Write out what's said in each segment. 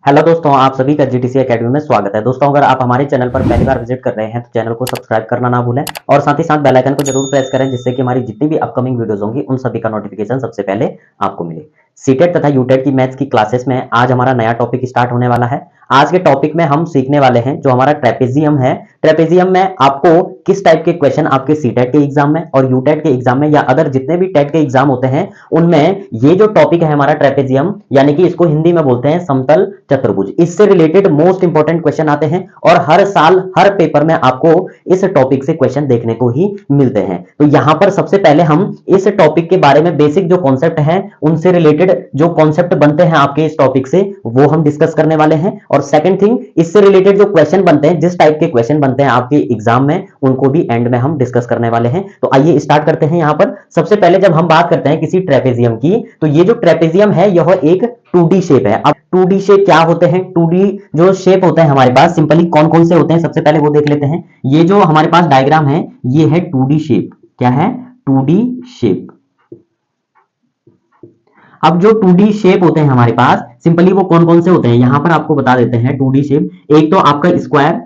Hello दोस्तों, आप सभी का जीटीसी एकेडमी में स्वागत है। दोस्तों, अगर आप हमारे चैनल पर पहली बार विजिट कर रहे हैं तो चैनल को सब्सक्राइब करना ना भूलें और साथ ही साथ बेल आइकन को जरूर प्रेस करें, जिससे कि हमारी जितनी भी अपकमिंग वीडियोस होंगी उन सभी का नोटिफिकेशन सबसे पहले आपको मिले। सीटेट तथा यूटेट की मैथ्स की क्लासेस में आज हमारा नया टॉपिक स्टार्ट होने वाला है। आज के टॉपिक में हम सीखने वाले हैं जो हमारा ट्रेपेजियम है। ट्रेपेजियम में आपको किस टाइप के क्वेश्चन आपके सीटेट के एग्जाम में और यूटेट के एग्जाम में या अदर जितने भी टेट के एग्जाम होते हैं उनमें ये जो टॉपिक है हमारा ट्रेपेजियम, यानी कि इसको हिंदी में बोलते हैं समतल चतुर्भुज, इससे रिलेटेड मोस्ट इंपॉर्टेंट क्वेश्चन आते हैं और हर साल हर पेपर में आपको इस टॉपिक से क्वेश्चन देखने को ही मिलते हैं। तो यहां पर सबसे पहले हम इस टॉपिक के बारे में बेसिक जो कॉन्सेप्ट है उनसे रिलेटेड जो कॉन्सेप्ट बनते हैं आपके इस टॉपिक से वो हम डिस्कस करने वाले हैं। और सेकंड थिंग, इससे रिलेटेड जो क्वेश्चन बनते हैं, जिस टाइप के क्वेश्चन बनते हैं आपके एग्जाम में, उनको भी एंड में हम डिस्कस करने वाले हैं। तो आइए स्टार्ट करते हैं। यहां पर सबसे पहले जब हम बात करते हैं किसी ट्रेपेजियम की, तो ये जो ट्रेपेजियम है यह एक 2D शेप है। अब 2D शेप क्या होते हैं? 2D जो शेप होते हैं हमारे पास सिंपली कौन कौन से होते हैं सबसे पहले वो देख लेते हैं। ये जो हमारे पास डायग्राम है ये है 2D शेप। क्या है? 2D shape. अब जो 2D शेप होते हैं हमारे पास सिंपली वो कौन कौन से होते हैं यहां पर आपको बता देते हैं। 2D शेप, एक तो आपका स्क्वायर,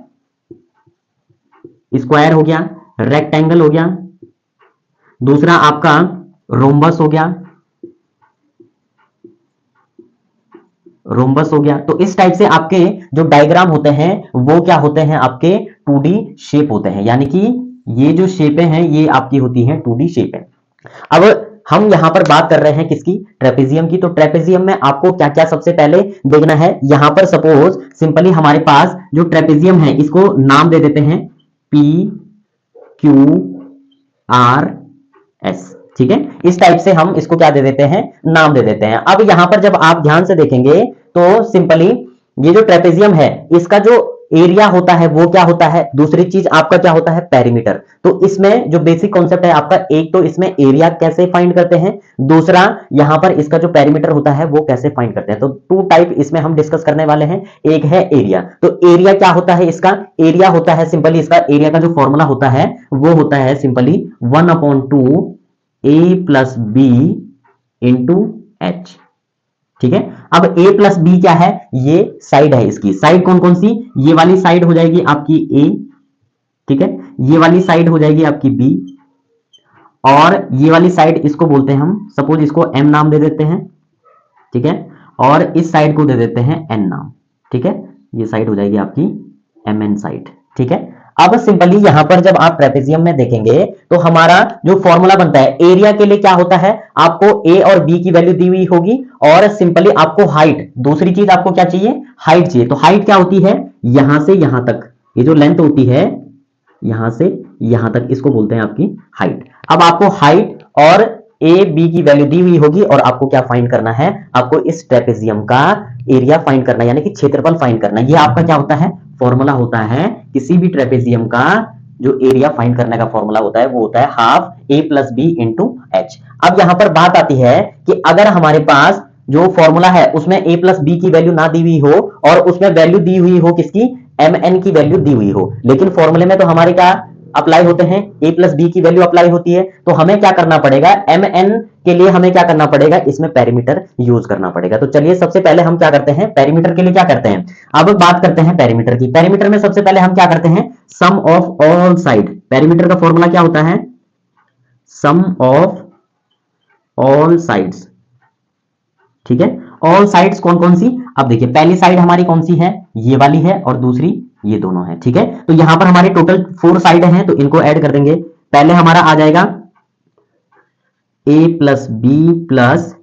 स्क्वायर हो गया, रेक्टेंगल हो गया, दूसरा आपका रोम्बस हो गया, रोम्बस हो गया। तो इस टाइप से आपके जो डायग्राम होते हैं वो क्या होते हैं? आपके 2D शेप होते हैं, यानी कि ये जो शेपें हैं ये आपकी होती हैं 2D शेपें। अब हम यहां पर बात कर रहे हैं किसकी? ट्रेपेजियम की। तो ट्रेपेजियम में आपको क्या क्या सबसे पहले देखना है। यहां पर सपोज सिंपली हमारे पास जो ट्रेपेजियम है इसको नाम दे देते हैं P Q R S। ठीक है, इस टाइप से हम इसको क्या दे देते हैं? नाम दे देते हैं। अब यहां पर जब आप ध्यान से देखेंगे तो सिंपली ये जो ट्रेपेजियम है इसका जो एरिया होता है वो क्या होता है? दूसरी चीज आपका क्या होता है? पेरीमीटर। तो इसमें जो बेसिक कॉन्सेप्ट है आपका, एक तो इसमें एरिया कैसे फाइंड करते हैं, दूसरा यहां पर इसका जो पेरीमीटर होता है वो कैसे फाइंड करते हैं। तो 2 टाइप इसमें हम डिस्कस करने वाले हैं। एक है एरिया। तो एरिया क्या होता है? इसका एरिया होता है सिंपली, इसका एरिया का जो फॉर्मूला होता है वो होता है simply 1/2 A plus B into H. ठीक है, अब a प्लस बी क्या है? ये साइड है। इसकी साइड कौन कौन सी? ये वाली साइड हो जाएगी आपकी a, ठीक है, ये वाली साइड हो जाएगी आपकी b, और ये वाली साइड इसको बोलते हैं हम, सपोज इसको m नाम दे देते हैं, ठीक है, और इस साइड को दे देते हैं n नाम। ठीक है, ये साइड हो जाएगी आपकी mn साइड। ठीक है, अब सिंपली यहां पर जब आप ट्रेपेजियम में देखेंगे तो हमारा जो फॉर्मूला बनता है एरिया के लिए क्या होता है? आपको a और b की वैल्यू दी हुई होगी और सिंपली आपको हाइट, दूसरी चीज आपको क्या चाहिए? हाइट चाहिए। तो हाइट क्या होती है? यहां से यहां तक, ये जो लेंथ होती है यहां से यहां तक, इसको बोलते हैं आपकी हाइट। अब आपको हाइट और a b की वैल्यू दी हुई होगी और आपको क्या फाइंड करना है? आपको इस ट्रेपेजियम का एरिया फाइंड करना है, यानी कि क्षेत्रफल फाइंड करना है। ये आपका क्या होता है? फॉर्मूला होता है किसी भी ट्रेपेजियम का जो एरिया फाइंड करने का फॉर्मूला होता है वो होता है half a plus B into H. अब यहां पर बात आती है कि अगर हमारे पास जो फॉर्मूला है उसमें a प्लस बी की वैल्यू ना दी हुई हो और उसमें वैल्यू दी हुई हो किसकी? mn की वैल्यू दी हुई हो, लेकिन फॉर्मूले में तो हमारे क्या अप्लाई होते हैं? a प्लस बी की वैल्यू अप्लाई होती है। तो हमें क्या करना पड़ेगा? mn के लिए हमें क्या करना पड़ेगा? इसमें पेरीमीटर यूज करना पड़ेगा। तो चलिए सबसे पहले हम क्या करते हैं? पेरीमीटर के लिए क्या करते हैं? अब बात करते हैं पेरीमीटर की। पेरीमीटर में सबसे पहले हम क्या करते हैं? सम ऑफ ऑल साइड। पेरीमीटर का फॉर्मूला क्या होता है? सम ऑफ ऑल साइड्स। ठीक है, ऑल साइड्स कौन कौन सी? अब देखिए पहली साइड हमारी कौन सी है? ये वाली है, और दूसरी ये दोनों है। ठीक है, तो यहां पर हमारे टोटल 4 साइड हैं तो इनको ऐड कर देंगे। पहले हमारा आ जाएगा a plus B plus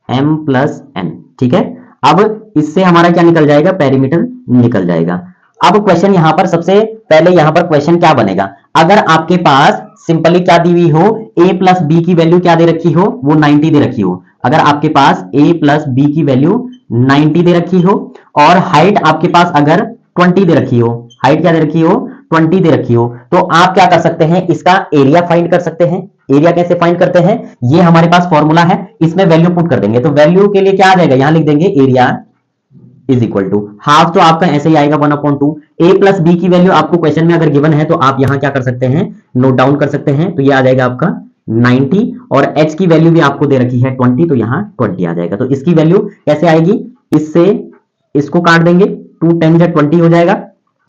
m plus n। ठीक है, अब इससे हमारा क्या निकल जाएगा? पेरीमीटर निकल जाएगा। अब क्वेश्चन यहां पर सबसे पहले यहां पर क्वेश्चन क्या बनेगा? अगर आपके पास सिंपली क्या दी हुई हो? a प्लस बी की वैल्यू क्या दे रखी हो? वो 90 दे रखी हो। अगर आपके पास a प्लस बी की वैल्यू 90 दे रखी हो और हाइट आपके पास अगर 20 दे रखी हो, हाइट क्या दे रखी हो? 20 दे रखी हो, तो आप क्या कर सकते हैं? इसका एरिया फाइंड कर सकते हैं। एरिया कैसे फाइंड करते हैं? ये हमारे पास फॉर्मूला है, इसमें वैल्यू पुट कर देंगे। तो वैल्यू के लिए क्या आ जाएगा? यहां लिख देंगे area is equal to half, तो आपका ऐसे ही आएगा 1/2। a प्लस बी की वैल्यू आपको क्वेश्चन में अगर गिवन है तो आप यहां क्या कर सकते हैं? नोट डाउन कर सकते हैं। तो ये आ जाएगा आपका 90 और h की वैल्यू भी आपको दे रखी है 20, तो यहां 20 आ जाएगा। तो इसकी वैल्यू कैसे आएगी? इससे इसको काट देंगे, 2 10 जा 20 हो जाएगा,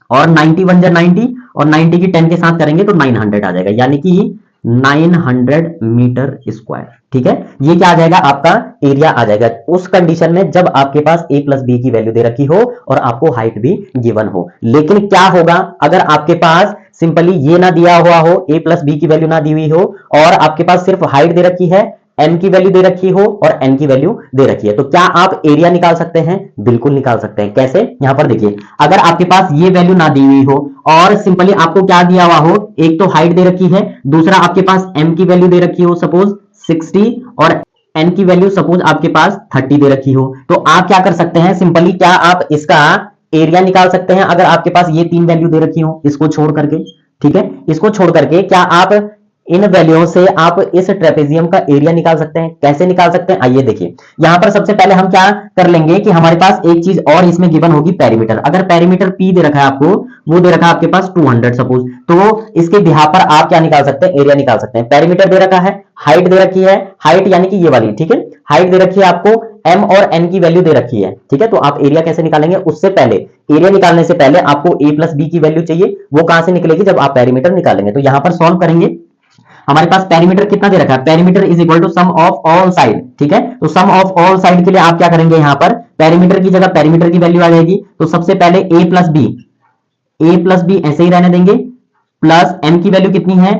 और 90 1 जा 90, और 90 की 10 के साथ करेंगे तो 900 आ जाएगा, यानी कि 900 मीटर स्क्वायर। ठीक है, ये क्या आ जाएगा, आपका एरिया आ जाएगा उस कंडीशन में जब आपके पास a प्लस बी की वैल्यू दे रखी हो और आपको हाइट भी गिवन हो। लेकिन क्या होगा अगर आपके पास सिंपली ये ना दिया हुआ हो, a प्लस बी की वैल्यू ना दी हुई हो, और आपके पास सिर्फ हाइट दे रखी है, m की वैल्यू दे रखी हो और n की वैल्यू दे रखी है, तो क्या आप एरिया निकाल सकते हैं? बिल्कुल निकाल सकते हैं। कैसे? यहां पर देखिए, अगर आपके पास ये वैल्यू ना दी हुई हो और सिंपली आपको क्या दिया हुआ हो, एक तो हाइट दे रखी है, दूसरा आपके पास m की वैल्यू दे रखी हो सपोज 60, और n की वैल्यू सपोज आपके पास 30 दे रखी हो, तो आप क्या कर सकते हैं, सिंपली क्या आप इसका एरिया निकाल सकते हैं अगर आपके पास ये 3 वैल्यू दे रखी हो, इसको छोड़ करके। ठीक है, इसको छोड़ करके क्या आप इन वैल्यूओं से आप इस ट्रेपेजियम का एरिया निकाल सकते हैं? कैसे निकाल सकते हैं, आइए देखिए। यहां पर सबसे पहले हम क्या कर लेंगे कि हमारे पास एक चीज और इसमें गिवन होगी, पेरीमीटर। अगर पेरीमीटर p दे रखा है आपको, वो दे रखा है आपके पास 200 सपोज, तो इसके बिहाफ पर आप क्या निकाल सकते हैं, एरिया निकाल सकते हैं। पेरीमीटर दे रखा है, हाइट दे रखी है, हाइट यानी कि ये वाली, ठीक है, हाइट दे रखी है आपको, m और n की वैल्यू दे रखी है। ठीक है, तो आप एरिया कैसे निकालेंगे, उससे पहले एरिया निकालने से पहले आपको a प्लस बी की वैल्यू चाहिए, वो कहां से निकलेगी, जब आप पेरीमीटर निकालेंगे। तो यहां पर सॉल्व करेंगे, हमारे पास पेरीमीटर कितना दे रखा है, perimeter is equal to sum of all side. ठीक है, तो सम ऑफ ऑल साइड के लिए आप क्या करेंगे, यहां पर पेरीमीटर की जगह पेरीमीटर की वैल्यू आ जाएगी, तो सबसे पहले a प्लस बी ऐसे ही रहने देंगे, प्लस m की वैल्यू कितनी है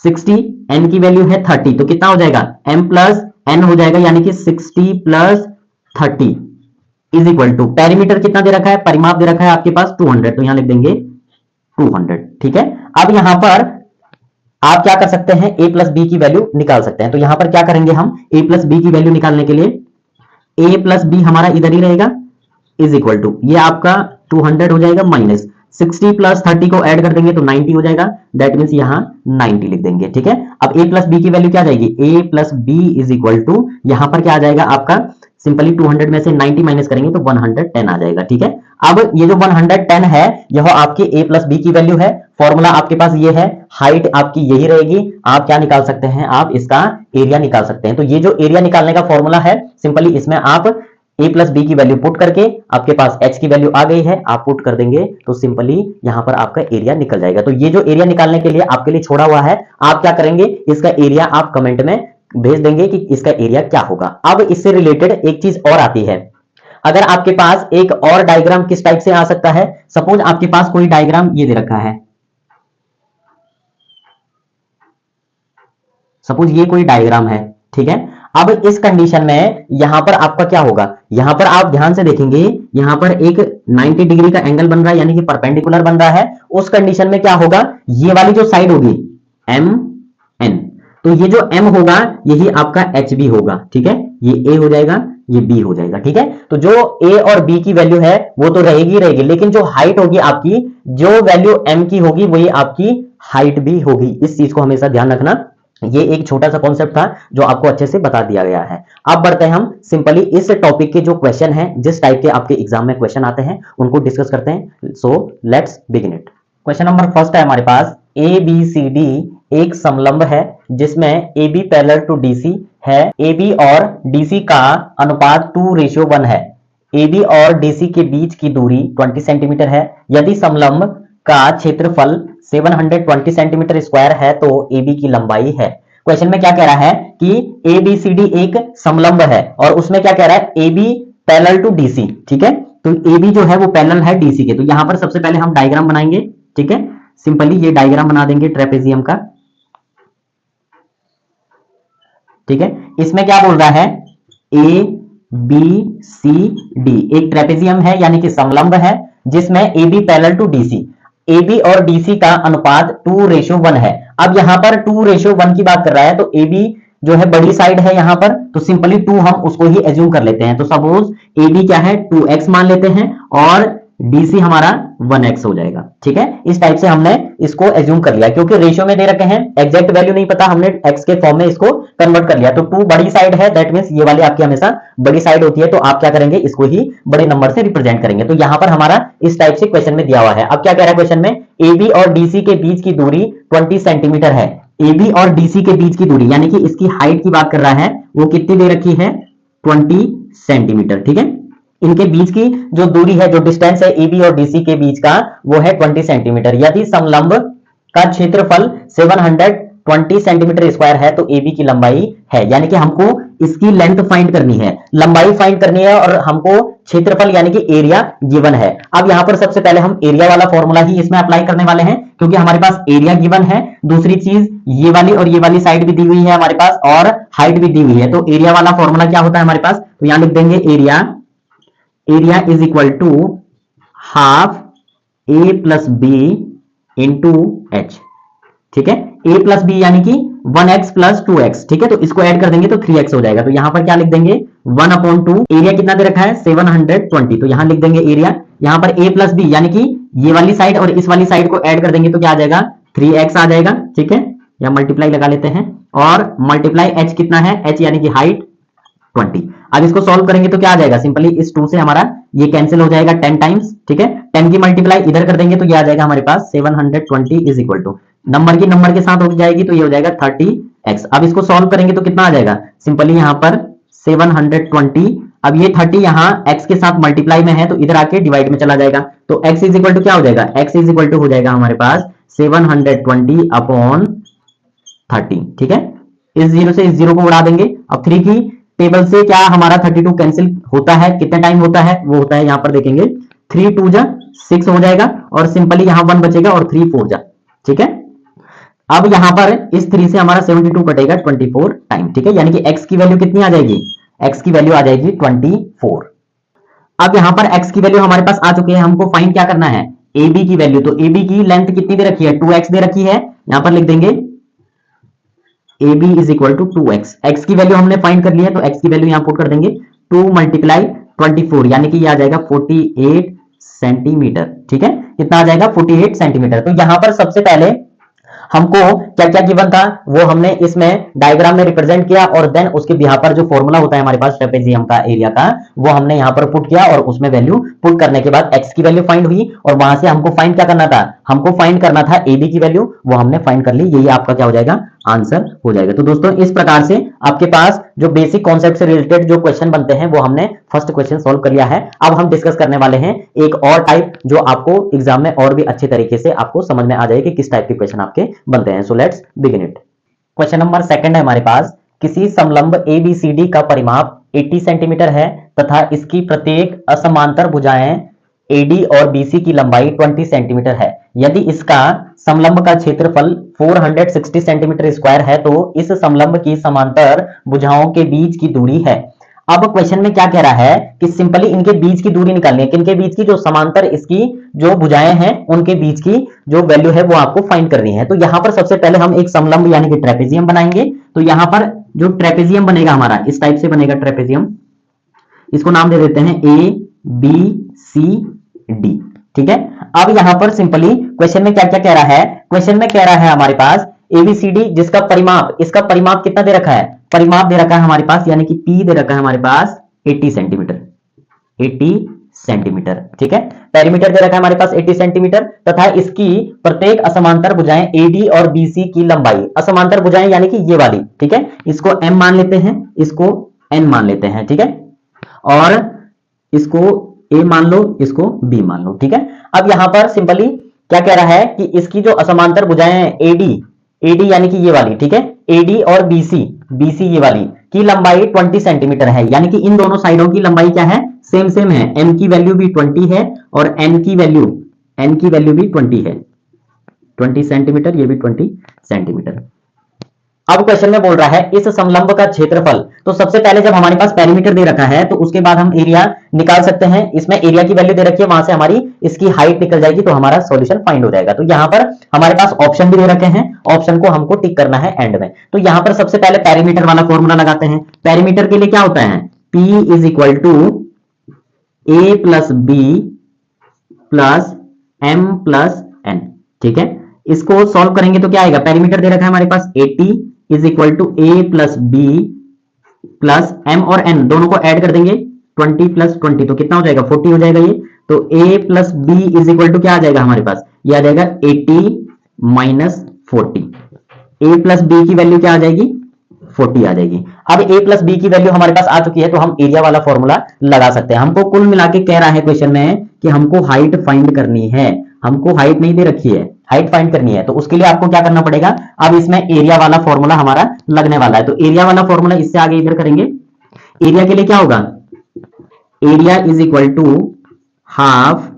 60, n की वैल्यू है 30, तो कितना हो जाएगा m प्लस n हो जाएगा, यानी कि 60 plus 30 is equal to, perimeter कितना दे रखा है, परिमाप दे रखा है आपके पास 200, तो यहां लिख देंगे 200। ठीक है, अब यहां पर आप क्या कर सकते हैं, a प्लस बी की वैल्यू निकाल सकते हैं। तो यहां पर क्या करेंगे हम, a प्लस बी की वैल्यू निकालने के लिए a प्लस बी हमारा इधर ही रहेगा, इज इक्वल टू ये आपका 200 हो जाएगा, माइनस 60 प्लस 30 को ऐड कर देंगे तो 90 हो जाएगा, दैट मींस यहां 90 लिख देंगे। ठीक है, अब a प्लस बी की वैल्यू क्या आ जाएगी, a plus B is equal to यहां पर क्या आ जाएगा आपका, सिंपली 200 में से 90 माइनस करेंगे तो 110 आ जाएगा। ठीक है, अब ये जो 110 है यह आपकी a प्लस बी की वैल्यू है, फॉर्मूला आपके पास ये है, हाइट आपकी यही रहेगी, आप क्या निकाल सकते हैं, आप इसका एरिया निकाल सकते हैं। तो ये जो एरिया निकालने का फॉर्मूला है, सिंपली इसमें आप a प्लस बी की वैल्यू पुट करके, आपके पास h की वैल्यू आ गई है, आप पुट कर देंगे तो सिंपली यहां पर आपका एरिया निकल जाएगा। तो ये जो एरिया निकालने के लिए आपके लिए छोड़ा हुआ है, आप क्या करेंगे, इसका एरिया आप कमेंट में भेज देंगे कि इसका एरिया क्या होगा। अब इससे रिलेटेड एक चीज और आती है, अगर आपके पास एक और डायग्राम किस टाइप से आ सकता है, सपोज आपके पास कोई डायग्राम ये दे रखा है, सपोज ये कोई डायग्राम है। ठीक है, अब इस कंडीशन में यहां पर आपका क्या होगा, यहां पर आप ध्यान से देखेंगे, यहां पर एक 90 डिग्री का एंगल बन रहा है, यानी कि परपेंडिकुलर बन रहा है। उस कंडीशन में क्या होगा, ये वाली जो साइड होगी एम एन, तो ये जो m होगा यही आपका एच बी होगा। ठीक है, ये a हो जाएगा, ये b हो जाएगा। ठीक है, तो जो a और b की वैल्यू है वो तो रहेगी रहेगी, लेकिन जो हाइट होगी आपकी, जो वैल्यू m की होगी वही आपकी हाइट भी होगी। इस चीज को हमेशा ध्यान रखना, ये एक छोटा सा कॉन्सेप्ट था जो आपको अच्छे से बता दिया गया है। अब बढ़ते हैं हम सिंपली इस टॉपिक के जो क्वेश्चन है, जिस टाइप के आपके एग्जाम में क्वेश्चन आते हैं उनको डिस्कस करते हैं। So let's begin it. Question number first है हमारे पास, ए बी सी डी एक समलंब है जिसमें A B parallel to D C है, ए बी और डी सी का अनुपात 2:1 है, ए बी और डी सी के बीच की दूरी 20 सेंटीमीटर है। यदि समलंब का क्षेत्रफल 720 सेंटीमीटर स्क्वायर है तो ए बी की लंबाई है। क्वेश्चन में क्या कह रहा है कि ए बी सी डी एक समलंब है और उसमें क्या कह रहा है, A B parallel to D C. ठीक है, तो ए बी जो है वो पैरेलल है डी सी के। तो यहां पर सबसे पहले हम डायग्राम बनाएंगे। ठीक है, सिंपली ये डायग्राम बना देंगे ट्रेपेजियम का। ठीक है, इसमें क्या बोल रहा है, ए बी सी डी एक ट्रेपेजियम है यानी कि समलंब है जिसमें A B parallel to D C, A B और डी सी का अनुपात 2:1 है। अब यहां पर 2:1 की बात कर रहा है, तो ए बी जो है बड़ी साइड है यहां पर, तो सिंपली 2 हम उसको ही एज्यूम कर लेते हैं। तो सपोज ए बी क्या है 2x मान लेते हैं और डीसी हमारा 1x हो जाएगा। ठीक है, इस टाइप से हमने इसको एज्यूम कर लिया, क्योंकि रेशियो में दे रखे हैं, एग्जैक्ट वैल्यू नहीं पता, हमने x के फॉर्म में इसको कन्वर्ट कर लिया। तो 2 बड़ी साइड है, दैट मींस ये वाली आपकी हमेशा बड़ी साइड होती है, तो आप क्या करेंगे, इसको ही बड़े नंबर से रिप्रेजेंट करेंगे। तो यहां पर हमारा इस टाइप से क्वेश्चन में दिया हुआ है। अब क्या कह रहा है क्वेश्चन में, ए बी और डीसी के बीच की दूरी 20 सेंटीमीटर है। ए बी और डीसी के बीच की दूरी यानी कि इसकी हाइट की बात कर रहा है, वो कितनी दे रखी है 20 सेंटीमीटर। ठीक है, इनके बीच की जो दूरी है, जो डिस्टेंस है AB और DC के बीच का, वो है 20 सेंटीमीटर। यदि समलंब का क्षेत्रफल 720 सेंटीमीटर स्क्वायर है तो AB की लंबाई है, यानी कि हमको इसकी लेंथ फाइंड करनी है, लंबाई फाइंड करनी है, और हमको क्षेत्रफल यानी कि एरिया गिवन है। अब यहां पर सबसे पहले हम एरिया वाला फॉर्मूला ही इसमें अप्लाई करने वाले हैं, क्योंकि हमारे पास एरिया गिवन है। दूसरी चीज ये वाली और ये वाली साइड भी दी हुई है हमारे पास, और हाइट भी दी हुई है। तो एरिया वाला फॉर्मूला क्या होता है हमारे पास, तो यहां लिख देंगे area is equal to half A plus B into H. ठीक है, a प्लस बी यानी कि 1x प्लस 2x। ठीक है, तो इसको ऐड कर देंगे तो 3x हो जाएगा। तो यहां पर क्या लिख देंगे 1/2। एरिया कितना दे रखा है 720, तो यहां लिख देंगे एरिया। यहां पर a प्लस बी यानी कि ये वाली साइड और इस वाली साइड को ऐड कर देंगे तो क्या आ जाएगा 3x आ जाएगा। ठीक है, या मल्टीप्लाई लगा लेते हैं, और मल्टीप्लाई h कितना है, h यानी कि हाइट 20। अब इसको सॉल्व करेंगे तो क्या आ जाएगा, सिंपली इस 2 से हमारा ये कैंसिल हो जाएगा 10 टाइम्स। ठीक है, 10 की मल्टीप्लाई इधर कर देंगे तो ये आ जाएगा हमारे पास 720 इज इक्वल टू नंबर की नंबर के साथ हो जाएगी तो ये हो जाएगा 30x। अब इसको सॉल्व करेंगे तो कितना आ जाएगा, सिंपली यहां पर 720, अब ये 30 यहां x के साथ मल्टीप्लाई में है तो इधर आके डिवाइड में चला जाएगा, तो x इज इक्वल टू क्या हो जाएगा, x इज इक्वल टू हो जाएगा हमारे पास 720 अपॉन 30। ठीक है, इस 0 से इस 0 को उड़ा देंगे। अब 3 की टेबल से क्या हमारा 32 कैंसिल होता है, कितने टाइम होता है, वो होता है यहां पर देखेंगे 3 2 जा 6 हो जाएगा, और सिंपली यहां 1 बचेगा और 3 4 जा। ठीक है, अब यहां पर इस 3 से हमारा 72 कटेगा 24 टाइम। ठीक है, यानी कि x की वैल्यू कितनी आ जाएगी, x की वैल्यू आ जाएगी 24। अब यहां पर x की वैल्यू हमारे पास आ चुकी है, हमको फाइंड क्या करना है AB की वैल्यू। तो AB की लेंथ कितनी दे रखी है 2x दे रखी है, यहां पर लिख देंगे AB is equal to 2x। x की वैल्यू हमने फाइंड कर ली है तो x की वैल्यू यहां पुट कर देंगे 2 मल्टीप्लाई 24, यानी कि ये आ जाएगा 48 सेंटीमीटर। ठीक है, कितना आ जाएगा 48 सेंटीमीटर। तो यहां पर सबसे पहले हमको क्या क्या गिवन था वो हमने इसमें डायग्राम में रिप्रेजेंट किया, और देन उसके बिहाफ पर जो फॉर्मूला होता है हमारे पास ट्रेपेजियम का एरिया का, वो हमने यहां पर पुट किया, और उसमें वैल्यू पुट करने के बाद x की वैल्यू फाइंड हुई, और वहां से हमको फाइंड क्या करना था, हमको फाइंड करना था AB की वैल्यू, वो हमने फाइंड कर ली। यही आपका क्या हो जाएगा आंसर हो जाएगा। तो दोस्तों इस प्रकार से आपके पास जो बेसिक कॉन्सेप्ट से रिलेटेड जो क्वेश्चन बनते हैं वो हमने फर्स्ट क्वेश्चन सॉल्व कर लिया है। अब हम डिस्कस करने वाले हैं एक और टाइप जो आपको एग्जाम में और भी अच्छे तरीके से आपको समझ में आ जाए कि किस टाइप के क्वेश्चन आपके बनते हैं। So let's begin it. Question number 2 है हमारे पास, किसी समलंब ABCD का परिमाप 80 सेंटीमीटर है तथा इसकी प्रत्येक असमांतर भुजाएं AD और BC की लंबाई 20 सेंटीमीटर है। यदि इसका समलंब का क्षेत्रफल 460 सेंटीमीटर स्क्वायर है तो इस समलंब की समांतर भुजाओं के बीच की दूरी है। अब क्वेश्चन में क्या कह रहा है कि सिंपली इनके बीच की दूरी निकालनी है, किनके बीच की, जो समांतर इसकी जो भुजाएं हैं उनके बीच की जो वैल्यू है वो आपको फाइंड करनी है। तो यहां पर सबसे पहले हम एक समलंब यानी कि ट्रेपेजियम बनाएंगे। तो यहां पर जो ट्रेपेजियम बनेगा हमारा इस टाइप से बनेगा ट्रेपेजियम, इसको नाम दे देते हैं ABCD। ठीक है, अब यहां पर सिंपली क्वेश्चन में क्या क्या कह रहा है, क्वेश्चन में कह रहा है हमारे पास ABCD जिसका परिमाप, इसका परिमाप कितना दे रखा है, परिमाप दे रखा है हमारे पास, यानी कि P दे रखा है हमारे पास 80 सेंटीमीटर, 80 सेंटीमीटर। ठीक है, पेरीमीटर दे रखा है हमारे पास 80 सेंटीमीटर तथा इसकी प्रत्येक असमांतर भुजाएं AD और BC की लंबाई, असमांतर भुजाएं यानी कि ये वाली, ठीक है, इसको M मान लेते हैं, इसको N मान लेते हैं। ठीक है, और इसको A मान लो, इसको B मान लो। ठीक है, अब यहां पर सिंपली क्या कह रहा है कि इसकी जो असमांतर भुजाएं हैं AD यानी कि ये वाली, ठीक है, AD और BC ये वाली की लंबाई 20 सेंटीमीटर है, यानी कि इन दोनों साइडों की लंबाई क्या है, सेम है। M की वैल्यू भी 20 है और N की वैल्यू भी 20 है, 20 सेंटीमीटर, ये भी 20 सेंटीमीटर। अब क्वेश्चन में बोल रहा है इस समलंब का क्षेत्रफल। तो सबसे पहले जब हमारे पास पेरीमीटर दे रखा है तो उसके बाद हम एरिया निकाल सकते हैं। इसमें एरिया की वैल्यू दे रखी है, वहां से हमारी इसकी हाइट निकल जाएगी तो हमारा सॉल्यूशन फाइंड हो जाएगा। तो यहां पर हमारे पास ऑप्शन भी दे रखे हैं, ऑप्शन को हमको टिक करना है एंड में। तो यहां पर सबसे पहले पेरीमीटर वाला फॉर्मूला लगाते हैं। पेरीमीटर के लिए क्या होता है, P is equal to A plus B plus M plus N। ठीक है, इसको सॉल्व करेंगे तो क्या आएगा, पेरीमीटर दे रखा है हमारे पास 80 is equal to A plus B plus M और N दोनों को ऐड कर देंगे 20 प्लस 20 तो कितना हो जाएगा 40 हो जाएगा ये। तो A plus B is equal to क्या आ जाएगा हमारे पास, ये आ जाएगा 80 माइनस 40। A प्लस B की वैल्यू क्या आ जाएगी 40 आ जाएगी। अब a प्लस बी की वैल्यू हमारे पास आ चुकी है, तो हम एरिया वाला फॉर्मूला लगा सकते हैं। हमको कुल मिला के कह रहा है क्वेश्चन में कि हमको हाइट फाइंड करनी है, हमको हाइट नहीं दे रखी है, हाइट फाइंड करनी है। तो उसके लिए आपको क्या करना पड़ेगा, अब इसमें एरिया वाला फॉर्मूला हमारा लगने वाला है। तो एरिया वाला फॉर्मूला इससे आगे इधर करेंगे। एरिया के लिए क्या होगा, area is equal to half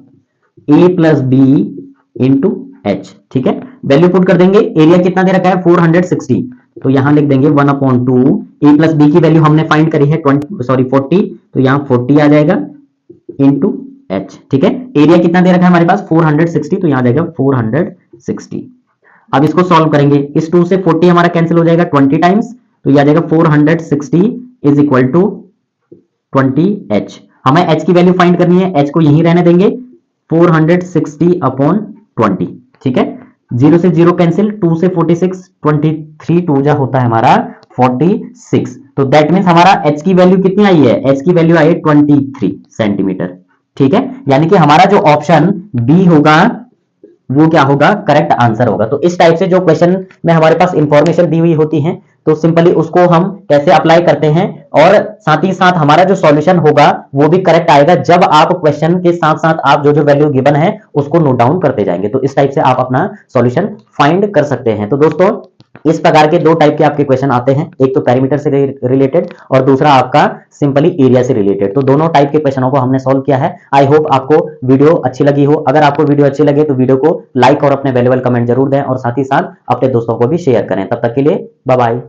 A plus B into H. ठीक है, वैल्यू पुट कर देंगे। एरिया कितना दे रखा है 460, तो यहां लिख देंगे 1/2। ए प्लस बी की वैल्यू हमने फाइंड करी है 40, तो यहां 40 आ जाएगा इंटू एच। ठीक है, एरिया कितना दे रखा है हमारे पास 460, तो यहां आ जाएगा 460। अब इसको सॉल्व करेंगे, इस 2 से 40 हमारा कैंसिल हो जाएगा 20 टाइम्स, तो यह आ जाएगा 460 इज इक्वल टू 20h। हमें h की वैल्यू फाइंड करनी है, h को यहीं रहने देंगे 460/20। ठीक है, 0 से 0 कैंसिल, 2 से 46, 23 2 जा होता है हमारा 46। तो दैट मीन्स हमारा h की वैल्यू कितनी आई है, h की वैल्यू आई है 23 सेंटीमीटर। ठीक है, यानी कि हमारा जो ऑप्शन बी होगा वो क्या होगा, करेक्ट आंसर होगा। तो इस टाइप से जो क्वेश्चन में हमारे पास इंफॉर्मेशन दी हुई होती है, तो सिंपली उसको हम कैसे अप्लाई करते हैं, और साथ ही साथ हमारा जो सॉल्यूशन होगा वो भी करेक्ट आएगा जब आप क्वेश्चन के साथ साथ आप जो जो वैल्यू गिवन है उसको नोट डाउन करते जाएंगे। तो इस टाइप से आप अपना सॉल्यूशन फाइंड कर सकते हैं। तो दोस्तों इस प्रकार के दो टाइप के आपके क्वेश्चन आते हैं, एक तो पेरीमीटर से रिलेटेड और दूसरा आपका सिंपली एरिया से रिलेटेड। तो दोनों टाइप के क्वेश्चनों को हमने सॉल्व किया है। आई होप आपको वीडियो अच्छी लगी हो। अगर आपको वीडियो अच्छी लगे तो वीडियो को लाइक और अपने वैल्यूएबल कमेंट जरूर दें, और साथ ही साथ अपने दोस्तों को भी शेयर करें। तब तक के लिए बाय बाय।